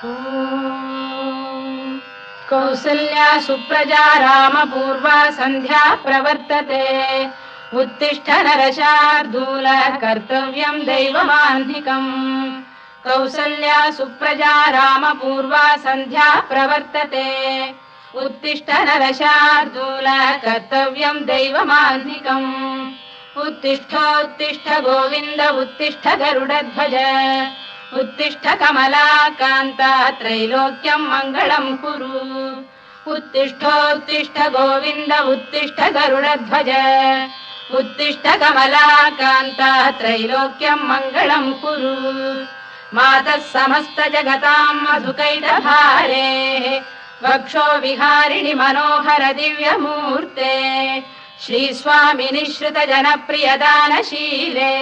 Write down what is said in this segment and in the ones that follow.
ॐ कौसल्या सुप्रजा रामपूर्वा सन्ध्या प्रवर्तते उत्तिष्ठ नरशार्दूल कर्तव्यं दैवमान्धिकम् कौसल्या सुप्रजा रामपूर्वा सन्ध्या प्रवर्तते उत्तिष्ठ नरशार्दूल कर्तव्यं दैवमान्धिकम् उत्तिष्ठोत्तिष्ठ गोविन्द उत्तिष्ठ गरुडध्वज उत्तिष्ठ कमलाकान्ता त्रैलोक्यं मङ्गलं कुरु उत्तिष्ठोत्तिष्ठ गोविन्द उत्तिष्ठ गरुडध्वज उत्तिष्ठ कमलाकान्ता त्रैलोक्यं मङ्गलं कुरु मातः समस्त जगतां मधुकैटभारे वक्षो विहारिणि मनोहर दिव्यमूर्ते श्रीस्वामिनि श्रुत जनप्रियदानशीले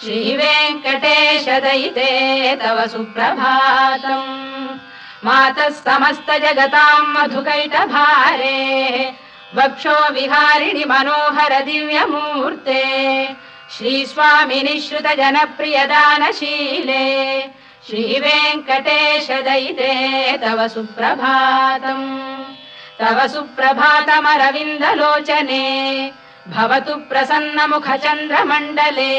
श्रीवेङ्कटेश दयिते तव सुप्रभातम् मातः समस्त जगतां मधुकैटभारे वक्षो विहारिणि मनोहर दिव्यमूर्ते श्रीस्वामिनि श्रुत जनप्रियदानशीले श्रीवेङ्कटेश दयिते तव सुप्रभातम् तव सुप्रभातमरविन्दलोचने भवतु प्रसन्नमुखचन्द्रमण्डले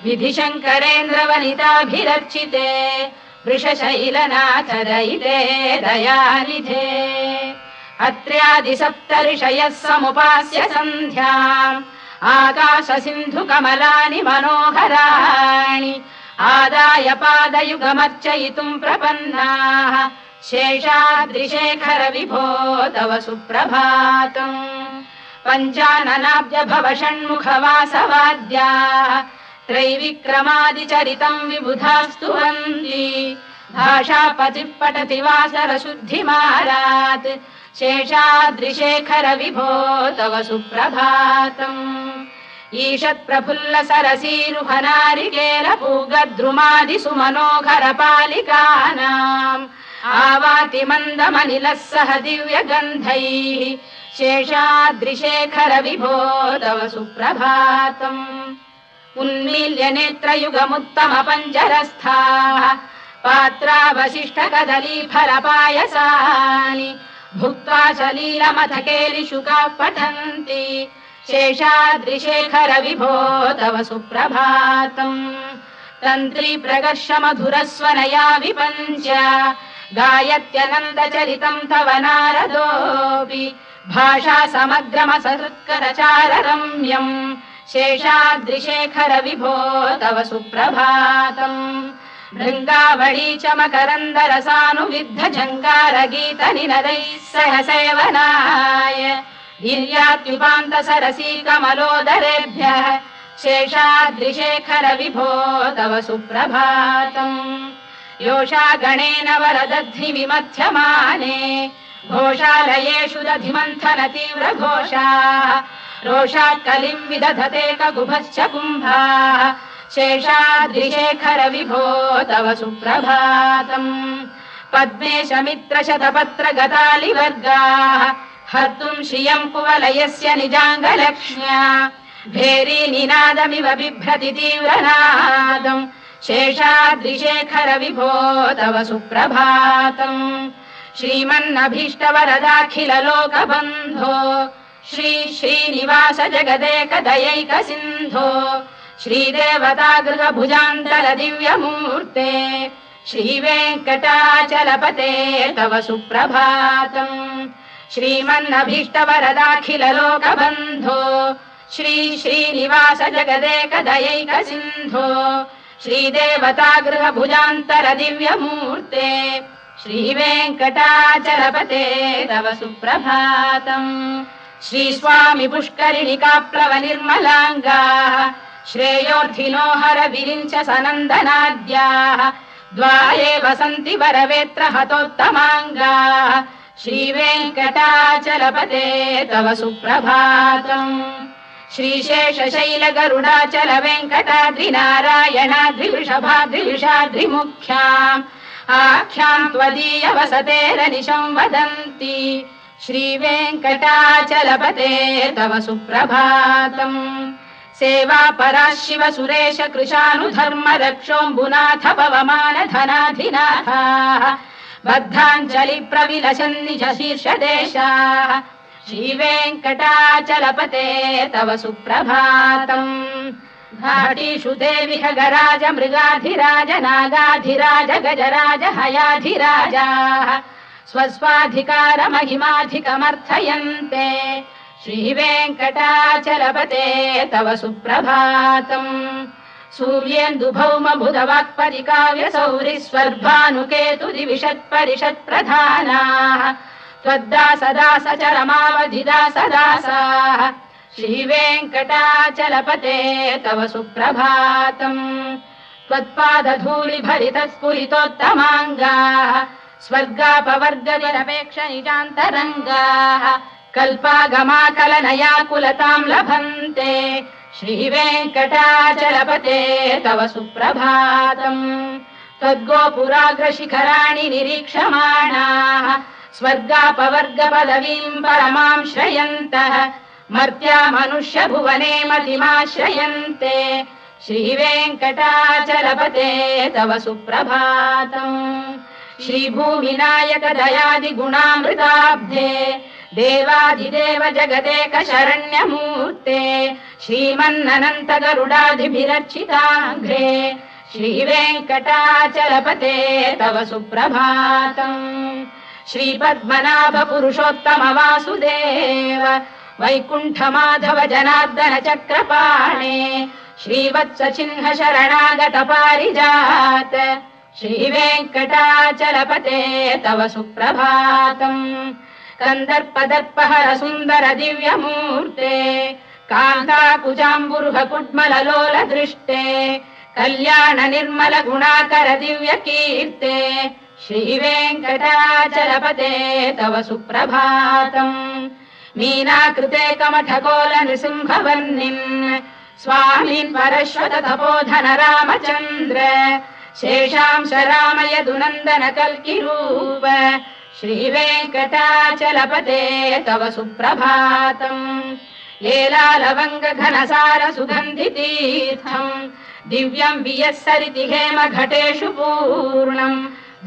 विधिशङ्करेन्द्रवनिताभिरर्चिते वृषशैलनाथ दयिते दयानिधे अत्र्यादिसप्तऋषयः समुपास्य सन्ध्याम् आकाशसिन्धुकमलानि मनोहराणि आदाय पादयुगमर्चयितुम् प्रपन्नाः शेषाद्रिशेखर विभो तव सुप्रभातम् पञ्चाननाब्ज भव षण्मुखवासवाद्याः त्रैविक्रमादिचरितम् विबुधास्तुवन्ति भाषापतिः पठति वासरशुद्धिमारात् शेषाद्रिशेखर विभो तव सुप्रभातम् ईषत्प्रफुल्ल सरसीरुहनारिकेलपूगद्रुमादिसुमनोहर पालिकानाम् आवाति मन्दमनिलः सह दिव्यगन्धैः शेषाद्रिशेखर विभो तव सुप्रभातम् उन्मील्य नेत्रयुगमुत्तम पञ्जरस्थाः पात्रावशिष्ट कदलीफलपायसानि भुक्त्वा सलीलमथकेलिशुकाः पठन्ति शेषाद्रिशेखर विभो तव सुप्रभातम् तन्त्री प्रकर्ष मधुरस्वनया विपञ्च गायत्यनन्दचरितं तव नारदोऽपि भाषा समग्रमसहृत्करचाररम्यम् शेषाद्रिशेखर विभो तव सुप्रभातम् भृङ्गावळी च मकरन्दरसानुविद्ध झङ्कारगीतनिनदैः सह सेवनाय वीर्यात्युपान्त सरसी कमलोदरेभ्यः शेषाद्रिशेखर विभो तव सुप्रभातम् योषा गणेन वरदध्नि विमथ्यमाने घोषालयेषु दधिमन्थन तीव्र घोषाः रोषात् कलिम् विदधते ककुभश्च कुम्भाः शेषाद्रिशेखर विभो तव सुप्रभातम् पद्मेश मित्र शतपत्र गतालिवर्गाः हर्तुम् श्रियम् कुवलयस्य निजाङ्गलक्ष्म्या भेरी निनादमिव बिभ्रति तीव्रनादम् शेषाद्रिशेखर विभो तव सुप्रभातम् श्रीमन्नभीष्टवरदाखिल लोकबन्धो श्री श्रीनिवास जगदेकदयैक सिन्धो श्रीदेवतागृह भुजान्तल दिव्यमूर्ते श्रीवेङ्कटाचलपते तव सुप्रभातम् श्रीमन्नभीष्टवरदाखिल लोकबन्धो श्री श्रीनिवास जगदेकदयैक सिन्धो श्रीदेवतागृह भुजान्तर दिव्यमूर्ते श्रीवेङ्कटाचलपते तव सुप्रभातम् श्रीस्वामि पुष्करिणिकाप्लव निर्मलाङ्गाः श्रेयोर्थिनो हर विरिञ्च सनन्दनाद्याः द्वाये वसन्ति वरवेत्र हतोत्तमाङ्गाः श्रीवेङ्कटाचलपते तव सुप्रभातम् श्रीशेषशैल गरुडाचल वेङ्कटाद्रिनारायणाद्रिवृषभाद्रिविषाद्रिमुख्याम् आख्याम् त्वदीय वसतेरनिशं वदन्ति श्रीवेङ्कटाचलपते तव सुप्रभातम् सेवा परा शिव सुरेश कृशानुधर्म रक्षोऽम्बुनाथ पवमान धनाधिनाथाः बद्धाञ्जलि प्रविलसन् निज शीर्षदेशाः श्रीवेङ्कटाचलपते तव सुप्रभातम् घाटीषु देवि खगराज मृगाधिराज नागाधिराज गजराज हयाधिराजाः स्वस्वाधिकार महिमाधिकमर्थयन्ते श्रीवेङ्कटाचलपते तव सुप्रभातम् सूर्येन्दुभौम बुधवाक्परिकाव्य सौरि स्वर्भानुकेतु दिविषत्परिषत्प्रधानाः त्वद्दासदास चरमावधिदासदासाः श्रीवेङ्कटाचलपते तव सुप्रभातम् त्वत्पादधूलिभरितस्फुरितोत्तमाङ्गाः स्वर्गापवर्गनिरपेक्ष निजान्तरङ्गाः कल्पागमाकलनयाकुलताम् लभन्ते श्रीवेङ्कटाचलपते तव सुप्रभातम् त्वद्गोपुराग्रशिखराणि निरीक्षमाणाः स्वर्गापवर्गपदवीम् परमाम् श्रयन्तः मर्त्या मनुष्य भुवने मतिमाश्रयन्ते श्रीवेङ्कटाचलपते तव सुप्रभातम् श्रीभूमिनायक दयादिगुणामृताब्धे देवादिदेव जगदेक शरण्यमूर्ते श्रीमन्ननन्त गरुडादिभिरर्चिताङ्घ्रे श्रीवेङ्कटाचलपते तव सुप्रभातम् श्रीपद्मनाभ पुरुषोत्तम वासुदेव वैकुण्ठ माधव जनार्दन चक्रपाणे श्रीवत्स चिह्न शरणागत पारिजात श्रीवेङ्कटाचलपते तव सुप्रभातम् कन्दर्पदर्पहर सुन्दर दिव्यमूर्ते कान्ताकुजाम्बुरुह कुड्मललोल दृष्टे कल्याण निर्मल गुणाकर दिव्य कीर्ते श्रीवेङ्कटाचलपते तव सुप्रभातम् मीनाकृते कमठकोल नृसिंहवर्णिन् स्वामीन् परश्वत तपोधन रामचन्द्र शेषांश रामयदुनन्दन कल्किरूप श्रीवेङ्कटाचलपते तव सुप्रभातम् येलालवङ्ग घनसार सुगन्धितीर्थम् दिव्यम् वियस्सरिति हेम घटेषु पूर्णम्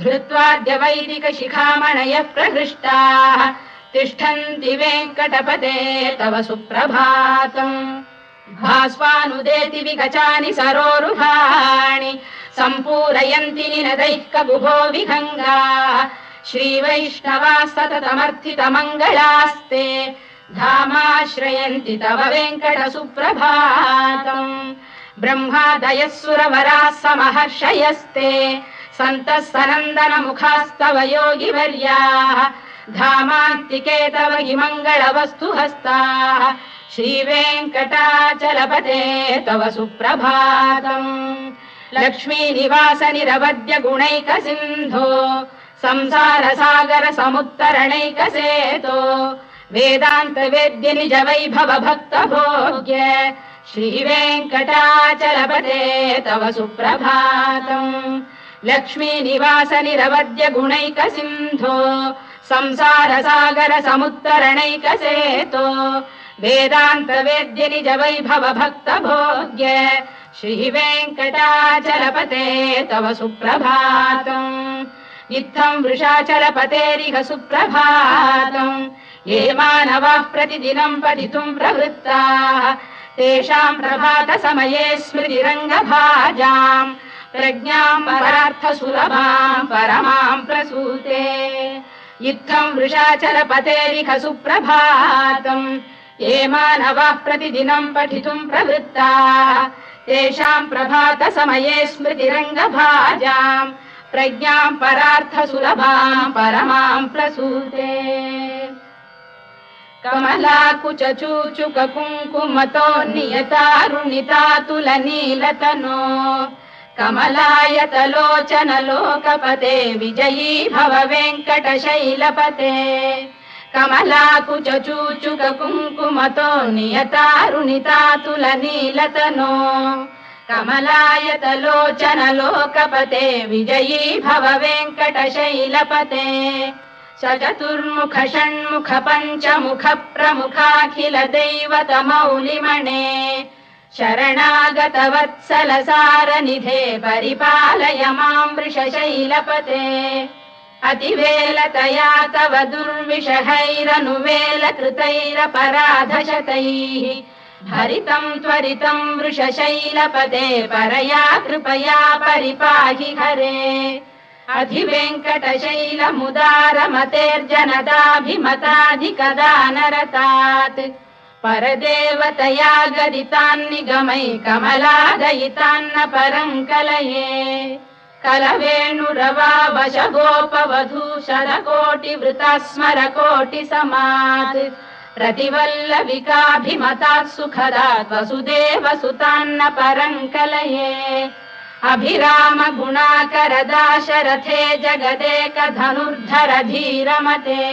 धृत्वाद्य वैदिक शिखामणयः प्रहृष्टाः तिष्ठन्ति वेङ्कटपते तव सुप्रभातम् भास्वानुदेति विगचानि सरोरुहाणि सम्पूरयन्ति निनदैः कगुभो विहङ्गाः श्रीवैष्णवाः सततमर्थितमङ्गलास्ते धामाश्रयन्ति तव वेङ्कट सुप्रभातम् ब्रह्मादयः सुरवराः समहर्षयस्ते सन्तः सनन्दन मुखास्तव योगिवर्याः धामान्तिके तव हि मङ्गलवस्तु हस्ताः श्रीवेङ्कटाचलपते तव सुप्रभातम् लक्ष्मीनिवास निरवद्य गुणैक सिन्धो संसार सागर समुत्तरणैक सेतो वेदान्त वेद्य निज वैभव भक्त भोग्य श्रीवेङ्कटाचलपते तव सुप्रभातम् लक्ष्मीनिवास निरवद्य गुणैक सिन्धो संसार सागर समुत्तरणैक सेतो वेदान्त वेद्य निज वैभव भक्त भोग्य श्रीवेङ्कटाचलपते तव सुप्रभातम् इत्थम् वृषाचलपतेरिह सुप्रभातम् ये मानवाः प्रतिदिनम् पठितुम् प्रवृत्ताः तेषाम् प्रभात समये स्मृतिरङ्गभाजाम् प्रज्ञाम् परार्थ सुलभाम् परमाम् प्रसूते इत्थम् वृषाचलपतेरिह सुप्रभातम् ये मानवाः प्रतिदिनम् पठितुम् प्रवृत्ताः तेषाम् प्रभात समये स्मृतिरङ्गभाजाम् प्रज्ञाम् परार्थ सुलभाम् परमाम् प्रसूते कमलाकुच चूचुक कुङ्कुमतो नियतारुणितातुल नीलतनो कमलायतलोचन लोकपते विजयी भव वेङ्कटशैलपते कमलाकुच चूचुक कुङ्कुमतो नियतारुणितातुल नीलतनो कमलायतलोचन लोकपते विजयी भव वेङ्कटशैलपते सचतुर्मुख षण्मुख पञ्चमुख प्रमुखाखिल दैवत मौलिमणे शरणागतवत्सलसारनिधे परिपालय मां वृषशैलपते अतिवेलतया तव दुर्विषहैरनुवेलकृतैरपराधशतैः हरितं त्वरितं वृषशैलपते परया कृपया परिपाहि हरे अधिवेङ्कटशैलमुदारमतेर्जनताभिमताधिकदानरतात् परदेवतया गदितान्निगमै कमलादयितान्न परं कलये कलवेणुरवावशगोपवधूशरकोटिवृता स्मरकोटिसमात् प्रतिवल्लविकाभिमतात् सुखदात् वसुदेवसुतान्न परं कलये अभिराम गुणाकरदाशरथे जगदेकधनुर्धर धीरमते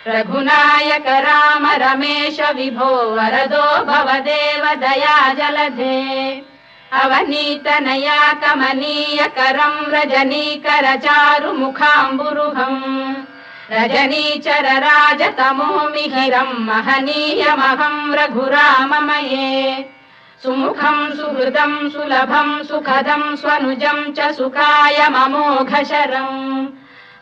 रघुनायक राम रमेश विभो वरदो भवदेव दया जलधे अवनीतनया कमनीयकरं रजनीकर चारुमुखाम्बुरुहम् रजनीचर राजतमो मिहिरं महनीयमहं रघुराममये सुमुखं सुहृदं सुलभं सुखदं स्वनुजं च सुखायममोघशरम्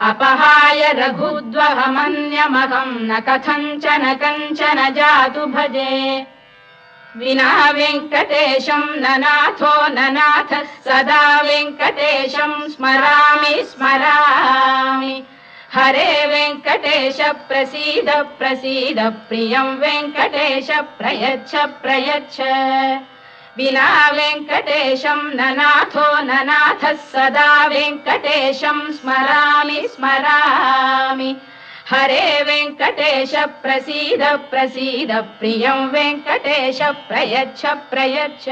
अपहाय रघुद्वहमन्यमहं न कथञ्चन कञ्चन जातु भजे विना वेङ्कटेशं ननाथो ननाथः सदा वेङ्कटेशं स्मरामि स्मरामि हरे वेङ्कटेश प्रसीद प्रसीद प्रियं वेङ्कटेश प्रयच्छ प्रयच्छ विना वेङ्कटेशं ननाथो ननाथः सदा वेङ्कटेशं स्मरामि स्मरामि हरे वेङ्कटेश प्रसीद प्रसीद प्रियं वेङ्कटेश प्रयच्छ प्रयच्छ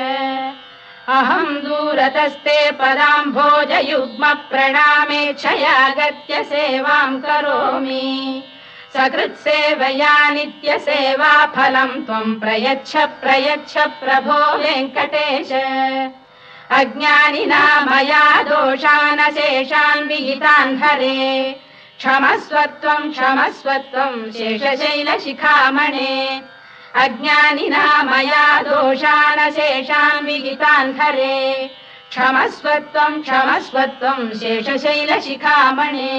अहं दूरतस्ते पदाम्भोजयुग्म प्रणामेच्छयागत्य सेवां करोमि सकृत्सेवया नित्यसेवा फलं त्वं प्रयच्छ प्रयच्छ प्रभो वेङ्कटेश अज्ञानिना मया दोषानशेषान् विहितान् हरे क्षमस्वत्वं शेषशैलशिखामणे अज्ञानिना मया दोषानशेषान् विहितान् हरे क्षमस्वत्वं शेषशैलशिखामणे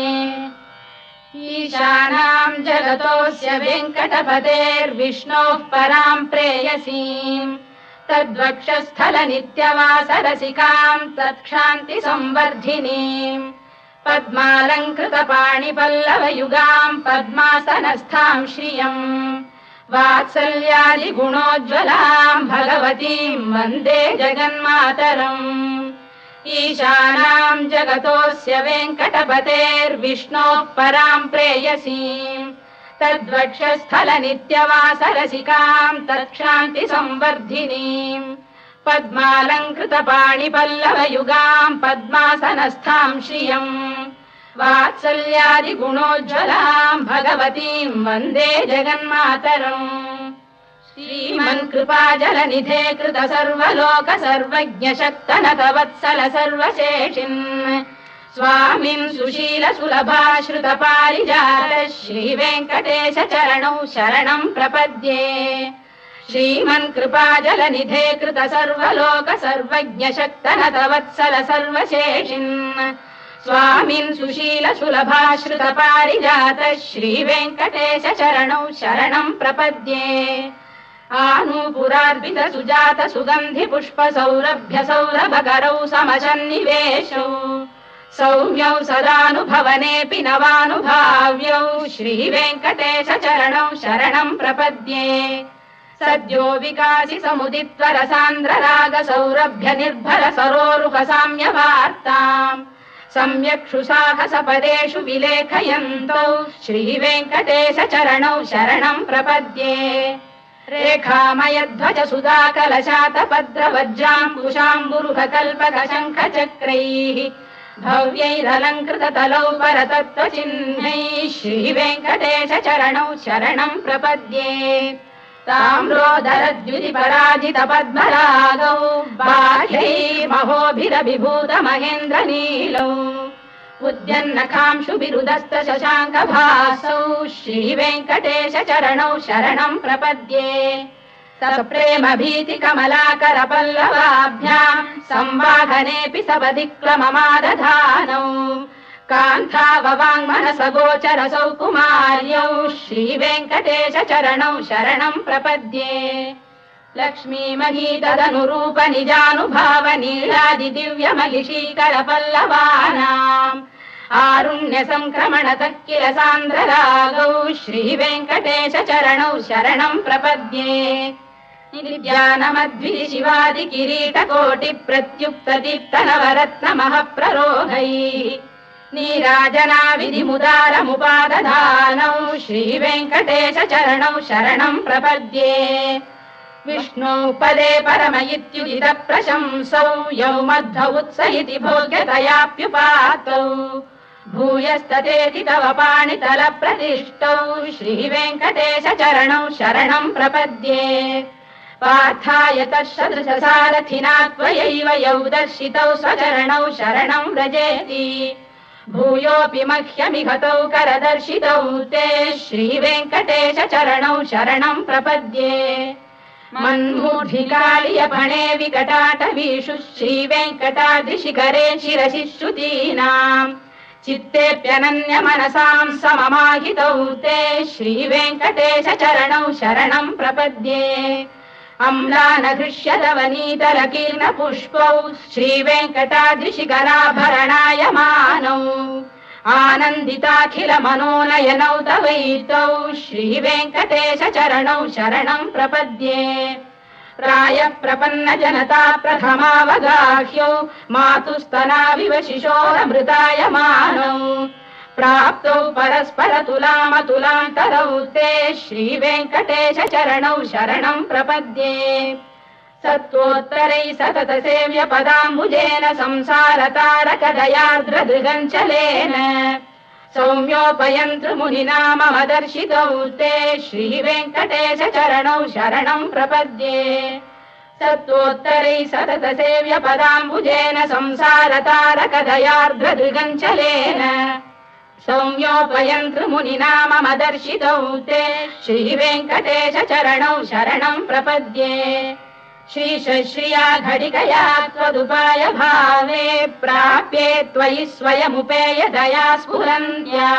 ईशानां जगतोऽस्य वेङ्कटपतेर्विष्णोः परां प्रेयसीं तद्वक्षस्थलनित्यवासरसिकां तत्क्षान्तिसंवर्धिनीं पद्मालङ्कृतपाणिपल्लवयुगां पद्मासनस्थां श्रियम् वात्सल्यादिगुणोज्ज्वलां भगवतीं वन्दे जगन्मातरम् ईशानां जगतोऽस्य वेङ्कटपतेर्विष्णोः परां प्रेयसीं तद्वक्षस्थलनित्यवासरसिकां तत्क्षान्तिसंवर्धिनीं पद्मालङ्कृतपाणिपल्लवयुगां पद्मासनस्थां श्रियम् वात्सल्यादिगुणोज्ज्वलां भगवतीं वन्दे जगन्मातरम् श्रीमन्कृपाजलनिधे कृत सर्वलोक सर्वज्ञ शक्तनतवत्सल सर्वशेषिन् स्वामिन् सुशील सुलभाश्रुत पारिजात श्रीवेङ्कटेश चरणौ शरणं प्रपद्ये श्रीमन्कृपाजलनिधे कृत सर्वलोक सर्वज्ञ शक्तनतवत्सल सर्वशेषिन् स्वामिन् सुशील सुलभाश्रुत पारिजात श्रीवेङ्कटेश चरणौ शरणं प्रपद्ये आनूपुरार्पित सुजात सुगन्धि पुष्प सौरभ्य सौरभकरौ समसन्निवेशौ सौम्यौ सदानुभवनेऽपि नवानुभाव्यौ श्रीवेङ्कटेश चरणौ शरणं प्रपद्ये सद्यो विकासि समुदित्वर सान्द्र राग सौरभ्य निर्भर सरोरुह साम्यवार्ताम् सम्यक् शुशाखसपदेषु विलेखयन्तौ श्रीवेङ्कटेश चरणौ शरणं प्रपद्ये रेखामयध्वज सुधाकलशातपद्रवज्राङ्कुशाम्बुरुहकल्पकशङ्खचक्रैः भव्यैरलङ्कृततलौ परतत्त्वचिह्नैः श्रीवेङ्कटेश चरणौ शरणं प्रपद्ये ताम्रोदरद्युतिपराजित पद्मरागौ बाह्यैर्महोभिरभिभूत महेन्द्रनीलौ उद्यन्नखांशुभिरुदस्त शशाङ्कभासौ श्रीवेङ्कटेश चरणौ शरणं प्रपद्ये सप्रेम भीति कमलाकर पल्लवाभ्याम् संवाहनेऽपि सपदिक्लममादधानौ कान्थाववाङ्मनस गोचरसौ कुमार्यौ श्रीवेङ्कटेश चरणौ शरणं प्रपद्ये लक्ष्मी महीतदनुरूप निजानुभाव नीलादि दिव्य महिषीकर पल्लवानाम् आरुण्य संक्रमणतः किल सान्द्ररागौ श्रीवेङ्कटेश चरणौ शरणं प्रपद्ये निद्यानमद्भि शिवादि किरीटकोटि प्रत्युक्त दीप्त नवरत्न महप्ररोहैः नीराजना विधिमुदारमुपादधानौ श्रीवेङ्कटेश चरणौ शरणं प्रपद्ये विष्णु पदे परम इत्युदित प्रशंसौ यौ मध्व उत्स इति भोग्यतयाप्युपातौ भूयस्ततेति तव पाणितल प्रतिष्ठौ श्रीवेङ्कटेश चरणौ शरणं प्रपद्ये पार्थाय तत्सदृश सारथिना त्वयैव यौ दर्शितौ स्वचरणौ शरणं व्रजेति भूयोऽपि मह्यमिहतौ करदर्शितौ ते श्रीवेङ्कटेश चरणौ शरणं प्रपद्ये मन्मूर्धिकालियपणे विकटाटवीषु श्रीवेङ्कटाद्रिशिखरे शिरसि श्रुतीनाम् चित्तेऽप्यनन्य मनसां सममाहितौ ते श्रीवेङ्कटेश चरणौ शरणं प्रपद्ये अम्लानघृष्यदवनीतलकीर्ण पुष्पौ श्रीवेङ्कटाद्रिशिखराभरणायमानौ आनन्दिताखिल मनोनयनौ तवैतौ श्रीवेङ्कटेश चरणौ शरणं प्रपद्ये प्रायः प्रपन्न जनता प्रथमावगाह्यौ मातुस्तनाविव शिशोरमृतायमानौ प्राप्तौ परस्पर तुलामतुलान्तरौ ते श्रीवेङ्कटेश चरणौ शरणं प्रपद्ये सत्त्वोत्तरै सतत सेव्य पदाम्बुजेन संसारतारक दयार्द्रदृगञ्चलेन सौम्योपयन्तृमुनिना मम दर्शितौ ते श्रीवेङ्कटेश चरणौ शरणं प्रपद्ये सत्त्वोत्तरै सतत सेव्य पदाम्बुजेन संसारतारक दयार्द्रदृगञ्चलेन सौम्योपयन्तृमुनिना मम दर्शितौ ते श्रीवेङ्कटेश चरणौ शरणं प्रपद्ये श्रीशश्रिया घटिकया त्वदुपाय भावे प्राप्ये त्वयि स्वयमुपेय दया स्फुरन्त्या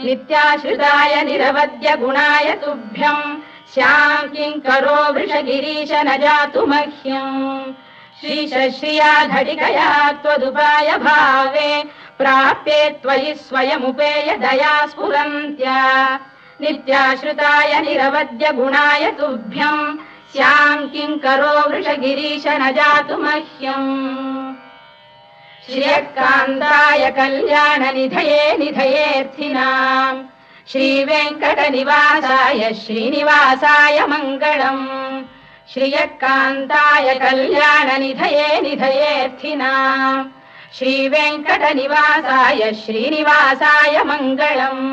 नित्याश्रिताय निरवद्य गुणाय तुभ्यम् श्यां किङ्करो वृषगिरीश न जातु मह्यम् श्रीशश्रिया घटिकया त्वदुपाय भावे प्राप्ये त्वयि स्वयमुपेय दया स्फुरन्त्या नित्याश्रिताय निरवद्य गुणाय तुभ्यम् श्यां किङ्करो वृषगिरीश न जातु मह्यम् श्रियकान्ताय कल्याणनिधये निधयेऽर्थिनाम् श्रीवेङ्कटनिवासाय श्रीनिवासाय मङ्गलम् श्रियकान्ताय कल्याणनिधये निधयेऽर्थिनाम् श्रीवेङ्कटनिवासाय श्रीनिवासाय मङ्गलम्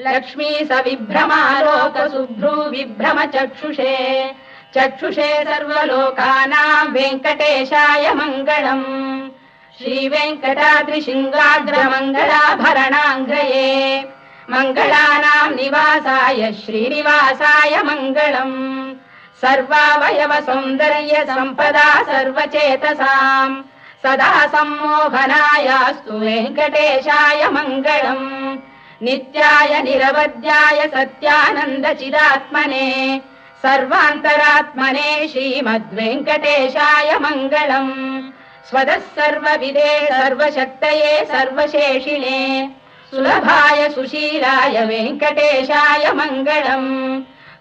लक्ष्मी सविभ्रमालोक सुभ्रू विभ्रम चक्षुषे चक्षुषे सर्वलोकानां वेङ्कटेशाय मङ्गलम् श्रीवेङ्कटाद्रिशृङ्गाग्रमङ्गलाभरणाङ्गये मङ्गलानां निवासाय श्रीनिवासाय मङ्गलम् सर्वावयव सौन्दर्य सम्पदा सर्वचेतसां सदा सम्मोहनायास्तु वेङ्कटेशाय मङ्गलम् नित्याय निरवध्याय सत्यानन्दचिदात्मने सर्वान्तरात्मने श्रीमद्वेङ्कटेशाय मङ्गलम् स्वतः सर्वविदे सर्वशक्तये सर्वशेषिणे सुलभाय सुशीलाय वेङ्कटेशाय मङ्गलम्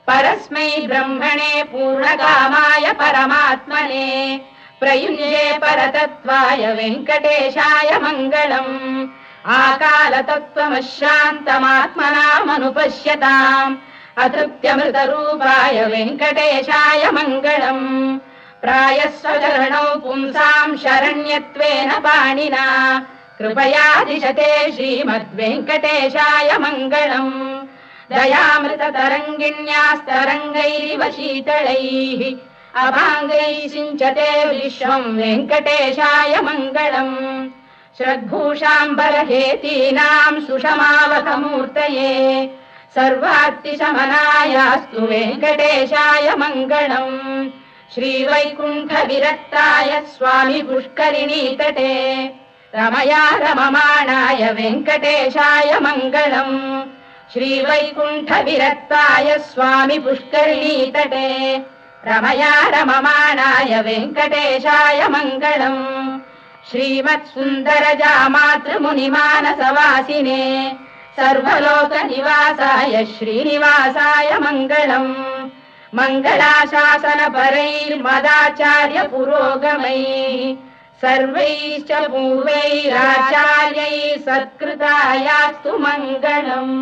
परस्मै ब्रह्मणे पूर्णकामाय परमात्मने प्रयुञ्जे परतत्त्वाय वेङ्कटेशाय मङ्गलम् आकालतत्त्वमशान्तमात्मनामनुपश्यताम् अतृप्त्यमृतरूपाय वेङ्कटेशाय मङ्गलम् प्रायस्वचरणौ पुंसां शरण्यत्वेन पाणिना कृपया दिशते श्रीमद्वेङ्कटेशाय मङ्गलम् दयामृततरङ्गिण्यास्तरङ्गैरिव शीतलैः अभाङ्गैः सिञ्चते विश्वं वेङ्कटेशाय मङ्गलम् श्रद्भूषाम्बरहेतीनां सुषमावकमूर्तये सर्वार्तिशमनायास्तु वेङ्कटेशाय मङ्गलम् श्रीवैकुण्ठविरक्ताय स्वामी पुष्करिणीतटे रमया रममाणाय वेङ्कटेशाय मङ्गलम् श्रीवैकुण्ठविरक्ताय स्वामी पुष्करिणीतटे रमया रममाणाय वेङ्कटेशाय मङ्गलम् श्रीमत्सुन्दरजामातृमुनिमानसवासिने सर्वलोकनिवासाय श्रीनिवासाय मङ्गलम् मङ्गलाशासनपरैर्मदाचार्य पुरोगमैः सर्वैश्च पूर्वैराचार्यैः सत्कृतायास्तु मङ्गलम्।